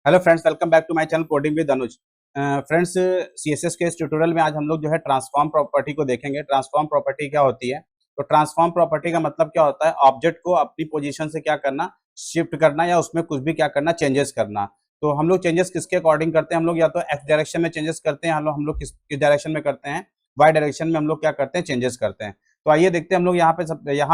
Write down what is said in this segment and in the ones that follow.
Hello friends, welcome back to my channel coding with Anuj. Friends, CSS के इस tutorial में आज हम लोग जो है ट्रांसफॉर्म प्रॉपर्टी को देखेंगे। ट्रांसफॉर्म प्रॉपर्टी क्या होती है? तो ट्रांसफॉर्म प्रॉपर्टी का मतलब क्या होता है? ऑब्जेक्ट को अपनी पोजीशन से क्या करना, शिफ्ट करना, या उसमें कुछ भी क्या करना, चेंजेस करना। तो हम लोग चेंजेस किसके अकॉर्डिंग करते हैं? हम लोग या तो एक्स डायरेक्शन में चेंजेस करते हैं, हम लोग किस डायरेक्शन में करते हैं? वाई डायरेक्शन में हम लोग क्या करते हैं? चेंजेस करते हैं। तो आइए देखते हैं हम लोग यहाँ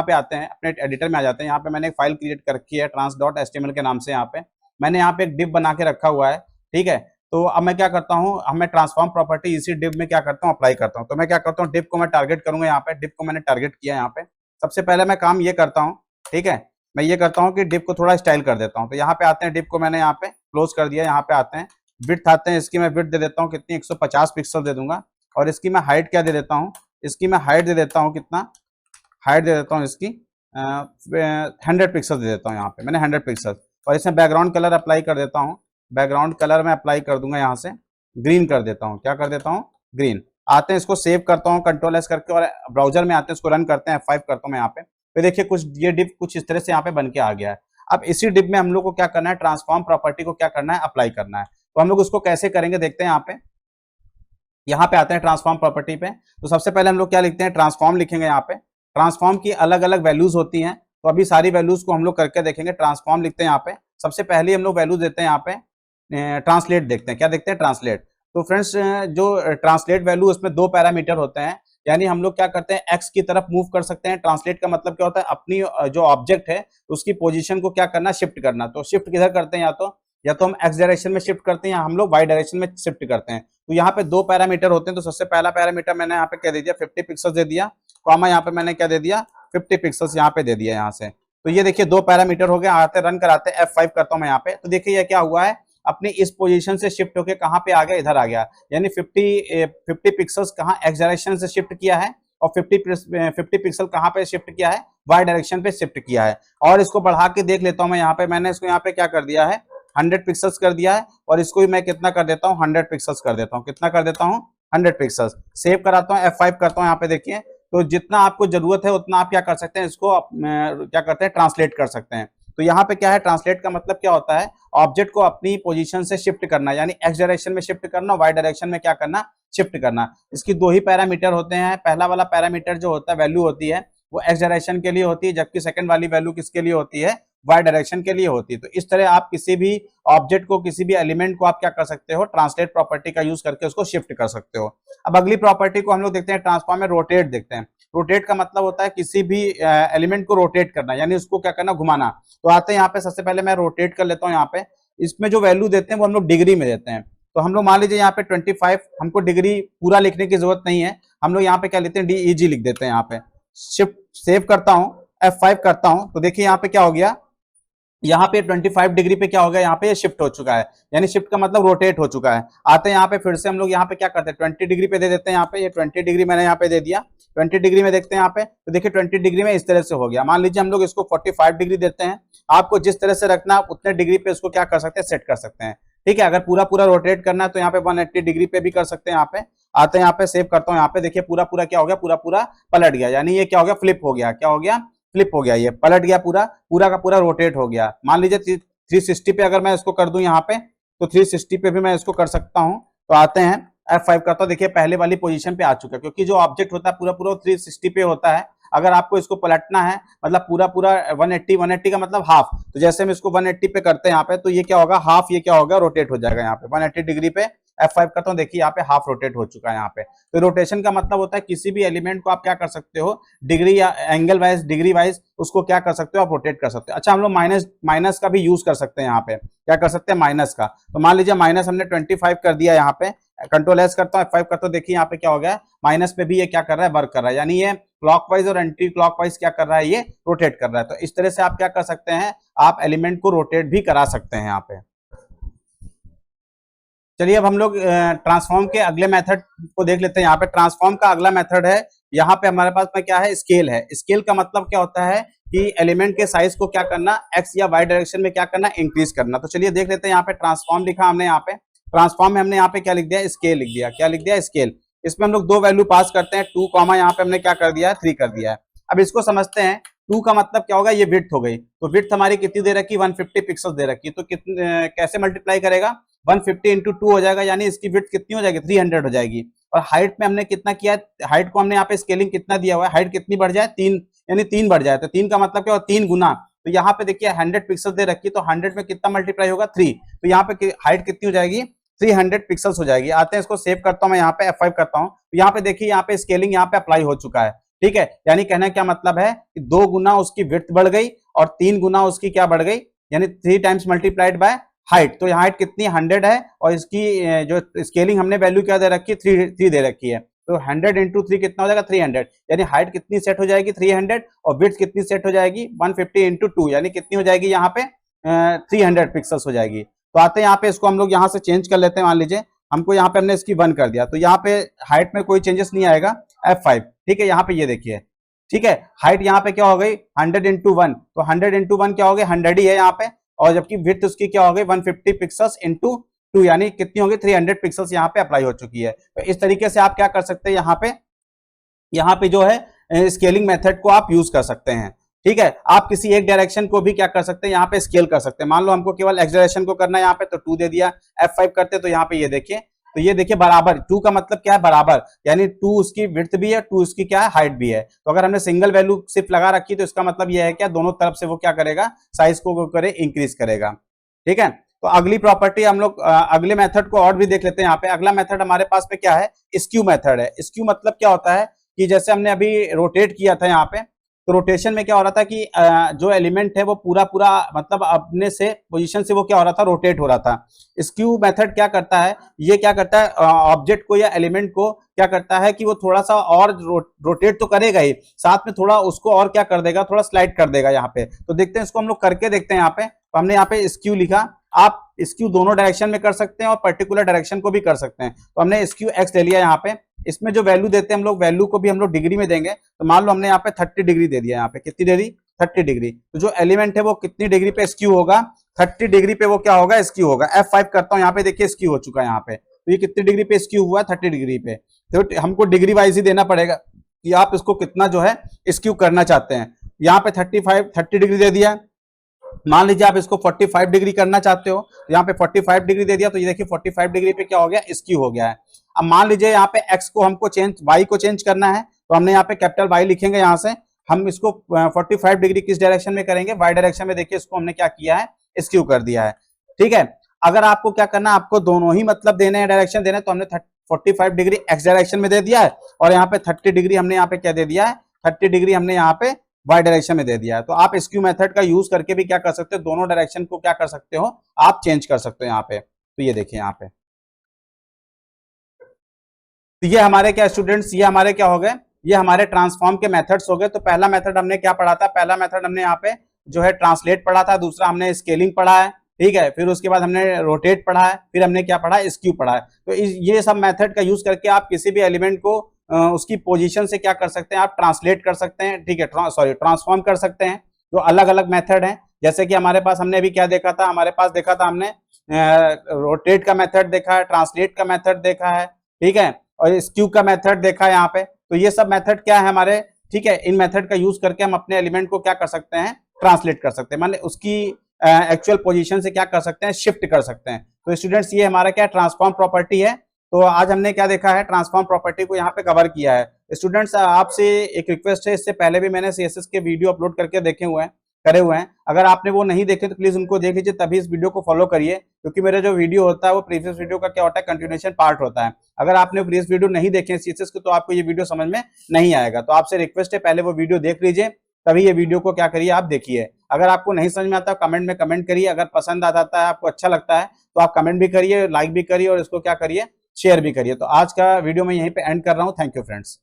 पे आते हैं, अपने एडिटर में आ जाते हैं। यहाँ पे मैंने एक फाइल क्रिएट कर रखी है ट्रांस डॉट एचटीएमएल के नाम से। यहाँ पे मैंने यहाँ पे एक डिव बना के रखा हुआ है, ठीक है। तो अब मैं क्या करता हूँ, मैं ट्रांसफॉर्म प्रॉपर्टी इसी डिव में क्या करता हूँ, अप्लाई करता हूँ। तो मैं क्या करता हूँ, डिव को मैं टारगेट करूंगा। यहाँ पे डिव को मैंने टारगेट किया। यहाँ पे सबसे पहले मैं काम ये करता हूँ, ठीक है। मैं ये करता हूँ कि डिव को थोड़ा स्टाइल कर देता हूँ। तो यहाँ पे आते हैं, डिव को मैंने यहाँ पे क्लोज कर दिया। यहाँ पे आते हैं, विड्थ आते हैं, इसकी मैं विड्थ दे देता हूँ कितनी, 150 पिक्सल दे दूंगा। और इसकी मैं हाइट क्या दे देता हूँ, इसकी मैं हाइट दे देता हूँ कितना, हाइट दे देता हूँ इसकी 100 पिक्सल दे देता हूँ। यहाँ पे मैंने 100 पिक्सल। और इसमें बैकग्राउंड कलर अप्लाई कर देता हूँ। बैकग्राउंड कलर में अप्लाई कर दूंगा, यहाँ से ग्रीन कर देता हूँ। क्या कर देता हूँ? ग्रीन। आते हैं, इसको सेव करता हूँ कंट्रोल एस करके, और ब्राउजर में आते हैं, इसको रन करते हैं, F5 करता हूँ मैं यहाँ पे। फिर देखिए कुछ ये डिव कुछ इस तरह से यहाँ पे बन के आ गया है। अब इसी डिव में हम लोग को क्या करना है, ट्रांसफॉर्म प्रॉपर्टी को क्या करना है, अप्लाई करना है। तो हम लोग उसको कैसे करेंगे देखते हैं। यहाँ पे आते हैं ट्रांसफॉर्म प्रॉपर्टी पे। तो सबसे पहले हम लोग क्या लिखते हैं, ट्रांसफॉर्म लिखेंगे। यहाँ पे ट्रांसफॉर्म की अलग अलग वैल्यूज होती हैं, तो अभी सारी वैल्यूज को हम लोग करके देखेंगे। ट्रांसफॉर्म लिखते हैं यहाँ पे। सबसे पहले हम लोग वैल्यू देते हैं यहाँ पे, ट्रांसलेट देखते हैं। क्या देखते हैं? ट्रांसलेट। तो फ्रेंड्स, जो ट्रांसलेट वैल्यू, उसमें दो पैरामीटर होते हैं। यानी हम लोग क्या करते हैं, एक्स की तरफ मूव कर सकते हैं। ट्रांसलेट का मतलब क्या होता है, अपनी जो ऑब्जेक्ट है उसकी पोजीशन को क्या करना, शिफ्ट करना। तो शिफ्ट किधर करते हैं, या तो हम एक्स डायरेक्शन में शिफ्ट करते हैं, या हम लोग वाई डायरेक्शन में शिफ्ट करते हैं। तो यहाँ पे दो पैरामीटर होते हैं। तो सबसे पहला पैरामीटर मैंने यहाँ पे क्या दे दिया, 50 पिक्सल दे दिया, कॉमा यहाँ पे मैंने क्या दे दिया, 50 पिक्सल्स यहाँ पे दे दिया यहाँ से। तो ये देखिए दो पैरामीटर हो गए। आते रन कराते हैं, F5 करता हूँ मैं यहाँ पे। तो देखिए ये क्या हुआ है, अपनी इस पोजीशन से शिफ्ट होके कहाँ पे आ गया, इधर आ गया। यानी 50 पिक्सल्स कहाँ, एक्स डायरेक्शन से शिफ्ट किया है, और 50 पिक्सल कहाँ पे शिफ्ट किया है, वाई डायरेक्शन पे शिफ्ट किया है। और इसको बढ़ा के देख लेता हूँ मैं यहाँ पे। मैंने इसको यहाँ पे क्या कर दिया है, 100 पिक्सल्स कर दिया है। और इसको भी मैं कितना कर देता हूँ, 100 पिक्सल्स कर देता हूँ। कितना कर देता हूँ? 100 पिक्सल्स। सेव कराता हूँ, F5 करता हूँ। यहाँ पे देखिए, तो जितना आपको जरूरत है उतना आप क्या कर सकते हैं, इसको क्या करते हैं, ट्रांसलेट कर सकते हैं। तो यहाँ पे क्या है, ट्रांसलेट का मतलब क्या होता है, ऑब्जेक्ट को अपनी पोजीशन से शिफ्ट करना, यानी एक्स डायरेक्शन में शिफ्ट करना, वाई डायरेक्शन में क्या करना, शिफ्ट करना। इसकी दो ही पैरामीटर होते हैं। पहला वाला पैरामीटर जो होता है, वैल्यू होती है, वो एक्स डायरेक्शन के लिए होती है, जबकि सेकंड वाली वैल्यू किसके लिए होती है, वाई डायरेक्शन के लिए होती है। तो इस तरह आप किसी भी ऑब्जेक्ट को, किसी भी एलिमेंट को आप क्या कर सकते हो, ट्रांसलेट प्रॉपर्टी का यूज करके उसको शिफ्ट कर सकते हो। अब अगली प्रॉपर्टी को हम लोग देखते हैं, ट्रांसफॉर्म में रोटेट देखते हैं। रोटेट का मतलब होता है किसी भी एलिमेंट को रोटेट करना, यानी उसको क्या करना, घुमाना। तो आते हैं यहाँ पे, सबसे पहले मैं रोटेट कर लेता हूँ। यहाँ पे इसमें जो वैल्यू देते हैं वो हम लोग डिग्री में देते हैं। तो हम लोग मान लीजिए यहाँ पे 25, हमको डिग्री पूरा लिखने की जरूरत नहीं है। हम लोग यहाँ पे क्या लेते हैं, DEG लिख देते हैं। यहाँ पे शिफ्ट सेव करता हूँ, F5 करता हूँ। तो देखिए यहाँ पे क्या हो गया, यहाँ पे 25 डिग्री पे क्या हो गया, यहाँ पे शिफ्ट हो चुका है। यानी शिफ्ट का मतलब रोटेट हो चुका है। आते हैं यहाँ पे, फिर से हम लोग यहाँ पे क्या करते हैं, 20 डिग्री पे दे देते हैं। यहाँ पे ये 20 डिग्री मैंने यहाँ पे दे दिया। 20 डिग्री में देखते हैं यहाँ पे। तो देखिए 20 डिग्री में इस तरह से हो गया। मान लीजिए हम लोग इसको 45 डिग्री देते हैं। आपको जिस तरह से रखना, आप उतने डिग्री पे इसको क्या कर सकते हैं, सेट कर सकते हैं। ठीक है। अगर पूरा पूरा रोटेट करना है तो यहाँ पे 180 डिग्री पे भी कर सकते हैं। यहाँ पे आते हैं, यहाँ पे सेव करता हूँ। यहाँ पे देखिए पूरा पूरा क्या हो गया, पूरा पूरा पलट गया। यानी ये क्या हो गया, फ्लिप हो गया। क्या हो गया, फ्लिप हो गया। ये पलट गया, पूरा पूरा का पूरा रोटेट हो गया। मान लीजिए 360 पे अगर मैं इसको कर दूं यहाँ पे, तो 360 पे भी मैं इसको कर सकता हूं। तो आते हैं, F5 करता हूं। देखिए पहले वाली पोजीशन पे आ चुका है, क्योंकि जो ऑब्जेक्ट होता है पूरा पूरा 360 पे होता है। अगर आपको इसको पलटना है, मतलब पूरा पूरा 180 का मतलब हाफ। तो जैसे हम इसको 180 पे करते हैं यहाँ पे, तो ये क्या होगा, हाफ, ये क्या होगा, रोटेट हो जाएगा। यहाँ पे 180 डिग्री पे F5 करता हूँ। देखिए यहाँ पे हाफ रोटेट हो चुका है यहाँ पे। तो रोटेशन का मतलब होता है किसी भी एलिमेंट को आप क्या कर सकते हो, डिग्री या एंगल वाइज, डिग्री वाइज उसको क्या कर सकते हो, आप रोटेट कर सकते हो। अच्छा, हम लोग माइनस का भी यूज कर सकते हैं। यहाँ पे क्या कर सकते हैं, माइनस का। तो मान लीजिए माइनस हमने 25 कर दिया। यहाँ पे कंट्रोल एस करता हूँ, F5 करता हूँ। देखिए यहाँ पे क्या हो गया, माइनस पे भी ये क्या कर रहा है, वर्क कर रहा है। यानी ये क्लॉकवाइज और एंटी क्लॉकवाइज क्या कर रहा है, ये रोटेट कर रहा है। तो इस तरह से आप क्या कर सकते हैं, आप एलिमेंट को रोटेट भी करा सकते हैं यहाँ पे। चलिए अब हम लोग ट्रांसफॉर्म के अगले मेथड को देख लेते हैं। यहाँ पे ट्रांसफॉर्म का अगला मेथड है, यहाँ पे हमारे पास में क्या है, स्केल है। स्केल का मतलब क्या होता है कि एलिमेंट के साइज को क्या करना, एक्स या वाई डायरेक्शन में क्या करना, इंक्रीज करना। तो चलिए देख लेते हैं। यहाँ पे ट्रांसफॉर्म लिखा हमने, यहाँ पे ट्रांसफॉर्म में हमने यहाँ पे क्या लिख दिया, स्केल लिख दिया। क्या लिख दिया, स्केल। इसमें हम लोग दो वैल्यू पास करते हैं, 2 कॉमा यहाँ पे हमने क्या कर दिया है, 3 कर दिया है। अब इसको समझते हैं। 2 का मतलब क्या होगा, ये विड्थ हो गई, तो विड्थ हमारी कितनी दे रखी, 150 पिक्सल दे रखी, तो कितने कैसे मल्टीप्लाई करेगा, 150 इंटू 2 हो जाएगा, यानी इसकी विड्थ कितनी हो जाएगी, 300 हो जाएगी। और हाइट में हमने कितना किया, हाइट को हमने यहाँ पे स्केलिंग कितना दिया हुआ है, हाइट कितनी बढ़ जाए, 3, यानी 3 बढ़ जाए, तो 3 का मतलब क्या होगा, 3 गुना, तो यहाँ पे देखिए 100 पिक्सल दे रखी, तो 100 में कितना मल्टीप्लाई होगा, 3, तो यहाँ पे हाइट कितनी हो जाएगी, 300 पिक्सल्स हो जाएगी। आते हैं इसको सेव करता हूं मैं, यहाँ पे F5 करता हूं, तो यहाँ पे देखिए यहाँ पे स्केलिंग यहाँ पे अप्लाई हो चुका है, ठीक है। यानी कहना क्या मतलब है कि 2 गुना उसकी विड्थ बढ़ गई और 3 गुना उसकी क्या बढ़ गई, यानी 3 टाइम्स मल्टीप्लाइड बाय हाइट, तो हाइट कितनी 100 है और इसकी जो स्केलिंग हमने वैल्यू क्या दे रखी है, 3 दे रखी है, तो 100 इंटू 3 कितना हो जाएगा, 300, यानी हाइट कितनी सेट हो जाएगी, 300, और विड्थ कितनी सेट हो जाएगी, 150 इंटू 2, यानी कितनी हो जाएगी यहाँ पे 300 पिक्सल्स हो जाएगी। तो आते हैं यहाँ पे, इसको हम लोग यहाँ से चेंज कर लेते हैं, मान लीजिए हमको यहाँ पे हमने इसकी 1 कर दिया, तो यहाँ पे हाइट में कोई चेंजेस नहीं आएगा, F5, ठीक है। यहाँ पे ये देखिए, ठीक है, हाइट यहाँ पे क्या हो गई, 100 इंटू 1, तो 100 इंटू 1 क्या हो गई, 100 ही है यहाँ पे, और जबकि विड्थ उसकी क्या हो गई, 150 पिक्सल्स इंटू 2, यानी कितनी होगी, 300 पिक्सल्स यहाँ पे अप्लाई हो चुकी है। तो इस तरीके से आप क्या कर सकते हैं, यहाँ पे जो है स्केलिंग मेथड को आप यूज कर सकते हैं, ठीक है। आप किसी एक डायरेक्शन को भी क्या कर सकते हैं, यहाँ पे स्केल कर सकते हैं, मान लो हमको केवल एक्स डायरेक्शन को करना है यहाँ पे, तो 2 दे दिया, F5 करते तो यहाँ पे ये देखिए, तो ये देखिए बराबर, 2 का मतलब क्या है, बराबर, यानी 2 उसकी विड्थ भी है, 2 उसकी क्या है, हाइट भी है। तो अगर हमने सिंगल वैल्यू सिर्फ लगा रखी तो इसका मतलब ये है क्या, दोनों तरफ से वो क्या करेगा, साइज को करे इंक्रीज करेगा, ठीक है। तो अगली प्रॉपर्टी हम लोग अगले मेथड को और भी देख लेते हैं। यहाँ पे अगला मेथड हमारे पास में क्या है, स्क्यू मेथड है। स्क्यू मतलब क्या होता है कि जैसे हमने अभी रोटेट किया था यहाँ पे, तो रोटेशन में क्या हो रहा था कि जो एलिमेंट है वो पूरा पूरा मतलब अपने से पोजीशन से वो क्या हो रहा था, रोटेट हो रहा था। स्क्यू मेथड क्या करता है, ये क्या करता है, ऑब्जेक्ट को या एलिमेंट को क्या करता है कि वो थोड़ा सा और रोटेट तो करेगा ही, साथ में थोड़ा उसको और क्या कर देगा, थोड़ा स्लाइड कर देगा यहाँ पे। तो देखते हैं इसको हम लोग करके देखते हैं। यहाँ पे तो हमने यहाँ पे स्क्यू लिखा, आप स्क्यू दोनों डायरेक्शन में कर सकते हैं और पर्टिकुलर डायरेक्शन को भी कर सकते हैं। तो हमने स्क्यू एक्स ले लिया यहाँ पे, इसमें जो वैल्यू देते हैं हम लोग, वैल्यू को भी हम लोग डिग्री में देंगे। तो मान लो हमने यहाँ पे 30 डिग्री दे दिया, यहाँ पे कितनी डिग्री, 30 डिग्री। तो जो एलिमेंट है वो कितनी डिग्री पे स्क्यू होगा, 30 डिग्री पे वो क्या होगा, स्क्यू होगा। F5 करता हूँ, यहाँ पे देखिए स्क्यू हो चुका है यहाँ पे। तो ये कितनी डिग्री पे स्क्यू हुआ, 30 डिग्री पे। तो हमको डिग्री वाइज ही देना पड़ेगा कि आप इसको कितना जो है स्क्यू करना चाहते हैं। यहाँ पे 30 डिग्री दे दिया। मान लीजिए आप इसको 45 डिग्री करना चाहते हो, तो यहाँ पे 45 डिग्री दे दिया, तो ये देखिए 45 डिग्री पे क्या हो गया, स्क्यू हो गया है। अब मान लीजिए यहाँ पे x को हमको y को चेंज करना है, तो हमने यहाँ पे कैपिटल Y लिखेंगे। यहाँ से हम इसको 45 डिग्री किस डायरेक्शन में करेंगे, y डायरेक्शन में। देखिए इसको हमने क्या किया है, स्क्यू कर दिया है, ठीक है। अगर आपको क्या करना है, आपको दोनों ही मतलब देने हैं, डायरेक्शन देने, तो हमने 45 डिग्री x डायरेक्शन में दे दिया है, और यहाँ पे 30 डिग्री हमने यहाँ पे क्या दे दिया है, 30 डिग्री हमने यहाँ पे वाई डायरेक्शन में दे दिया है। तो आप स्क्यू मेथड का यूज करके भी क्या कर सकते हो, दोनों डायरेक्शन को क्या कर सकते हो, आप चेंज कर सकते हो यहाँ पे। तो ये देखिए यहाँ पे, तो ये हमारे क्या स्टूडेंट्स, ये हमारे क्या हो गए, ये हमारे ट्रांसफॉर्म के मेथड्स हो गए। तो पहला मेथड हमने क्या पढ़ा था, पहला मेथड हमने यहाँ पे जो है ट्रांसलेट पढ़ा था, दूसरा हमने स्केलिंग पढ़ा है, ठीक है। फिर उसके बाद हमने रोटेट पढ़ा है, फिर हमने क्या पढ़ा, स्क्यू पढ़ा है। तो ये सब मेथड का यूज करके आप किसी भी एलिमेंट को उसकी पोजीशन से क्या कर सकते हैं, आप ट्रांसलेट कर सकते हैं, ठीक है, सॉरी ट्रांसफॉर्म कर सकते हैं। तो अलग अलग मेथड है, जैसे कि हमारे पास हमने अभी क्या देखा था, हमारे पास देखा था हमने रोटेट का मेथड देखा है, ट्रांसलेट का मेथड देखा है, ठीक है, और स्क्यू का मेथड देखा है यहाँ पे। तो ये सब मेथड क्या है हमारे, ठीक है। इन मेथड का यूज करके हम अपने एलिमेंट को क्या कर सकते हैं, ट्रांसलेट कर सकते हैं, मान उसकी एक्चुअल पोजीशन से क्या कर सकते हैं, शिफ्ट कर सकते हैं। तो स्टूडेंट्स ये हमारा क्या ट्रांसफॉर्म प्रॉपर्टी है। तो आज हमने क्या देखा है, ट्रांसफॉर्म प्रॉपर्टी को यहाँ पे कवर किया है। स्टूडेंट्स आपसे एक रिक्वेस्ट है, इससे पहले भी मैंने सीएसएस के वीडियो अपलोड करके करे हुए हैं। अगर आपने वो नहीं देखे तो प्लीज उनको देख लीजिए, तभी इस वीडियो को फॉलो करिए, क्योंकि मेरा जो वीडियो होता है वो प्रीवियस वीडियो का क्या होता है, कंटिन्यूएशन पार्ट होता है। अगर आपने प्रीवियस वीडियो नहीं देखे सीएसएस को, तो आपको ये वीडियो समझ में नहीं आएगा। तो आपसे रिक्वेस्ट है, पहले वो वीडियो देख लीजिए, तभी ये वीडियो को क्या करिए, आप देखिए। अगर आपको नहीं समझ में आता कमेंट में कमेंट करिए, अगर पसंद आ जाता है, आपको अच्छा लगता है, तो आप कमेंट भी करिए, लाइक भी करिए, और इसको क्या करिए, शेयर भी करिए। तो आज का वीडियो मैं यहीं पे एंड कर रहा हूँ। Thank you friends.